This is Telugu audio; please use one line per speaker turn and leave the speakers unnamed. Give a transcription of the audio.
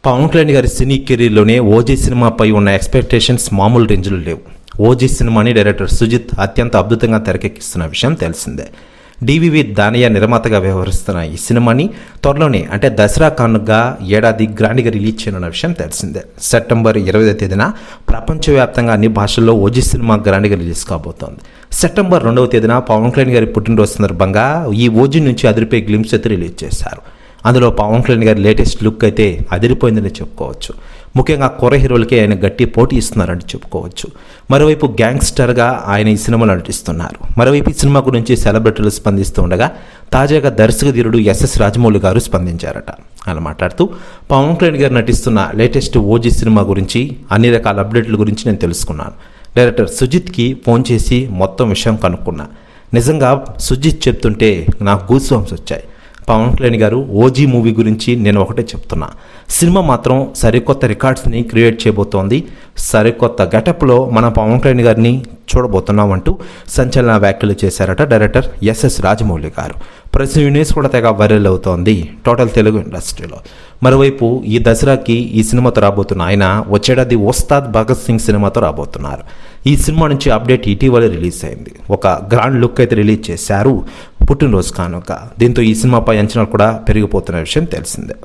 పవన్ కళ్యాణ్ గారి సినీ కెరీర్లోనే ఓజీ సినిమాపై ఉన్న ఎక్స్పెక్టేషన్స్ మామూలు రేంజ్లో లేవు. ఓజీ సినిమాని డైరెక్టర్ సుజిత్ అత్యంత అద్భుతంగా తెరకెక్కిస్తున్న విషయం తెలిసిందే. డివివి దానయ్య నిర్మాతగా వ్యవహరిస్తున్న ఈ సినిమాని త్వరలోనే అంటే దసరా కానుకగా ఏడాది గ్రాండ్గా రిలీజ్ చేయనున్న విషయం తెలిసిందే. సెప్టెంబర్ 20వ తేదీన ప్రపంచవ్యాప్తంగా అన్ని భాషల్లో ఓజీ సినిమా గ్రాండ్గా రిలీజ్ కాబోతోంది. సెప్టెంబర్ 2వ తేదీన పవన్ కళ్యాణ్ గారి పుట్టినరోజు సందర్భంగా ఈ ఓజీ నుంచి అదిరిపోయే గ్లింప్స్ అయితే రిలీజ్ చేశారు. అందులో పవన్ కళ్యాణ్ గారి లేటెస్ట్ లుక్ అయితే అదిరిపోయిందని చెప్పుకోవచ్చు. ముఖ్యంగా కుర్ర హీరోలకి ఆయన గట్టి పోటీ ఇస్తున్నారని చెప్పుకోవచ్చు. మరోవైపు గ్యాంగ్స్టర్గా ఆయన ఈ సినిమాలో నటిస్తున్నారు. మరోవైపు ఈ సినిమా గురించి సెలబ్రిటీలు స్పందిస్తూ ఉండగా తాజాగా దర్శకధీరుడు ఎస్ఎస్ రాజమౌళి గారు స్పందించారట. అలా మాట్లాడుతూ పవన్ కళ్యాణ్ గారు నటిస్తున్న లేటెస్ట్ ఓజీ సినిమా గురించి అన్ని రకాల అప్డేట్ల గురించి నేను తెలుసుకున్నాను. డైరెక్టర్ సుజిత్కి ఫోన్ చేసి మొత్తం విషయం కనుక్కున్నా. నిజంగా సుజిత్ చెప్తుంటే నాకు గూస్ బంప్స్ వచ్చాయి. పవన్ కళ్యాణ్ గారు ఓజీ మూవీ గురించి నేను ఒకటే చెప్తున్నా, సినిమా మాత్రం సరికొత్త రికార్డ్స్ని క్రియేట్ చేయబోతోంది. సరికొత్త గెటప్లో మన పవన్ కళ్యాణ్ గారిని చూడబోతున్నాం అంటూ సంచలన వ్యాఖ్యలు చేశారట డైరెక్టర్ ఎస్ఎస్ రాజమౌళి గారు. ప్రెస్ న్యూస్ కూడా తెగ వైరల్ అవుతోంది టోటల్ తెలుగు ఇండస్ట్రీలో. మరోవైపు ఈ దసరాకి ఈ సినిమాతో రాబోతున్న ఆయన వచ్చేడాది ఉస్తాద్ భగత్ సింగ్ సినిమాతో రాబోతున్నారు. ఈ సినిమా నుంచి అప్డేట్ ఇటీవలే రిలీజ్ అయింది. ఒక గ్రాండ్ లుక్ అయితే రిలీజ్ చేశారు పుట్టినరోజు కానుక. దీంతో ఈ సినిమాపై అంచనాలు కూడా పెరిగిపోతున్న విషయం తెలిసిందే.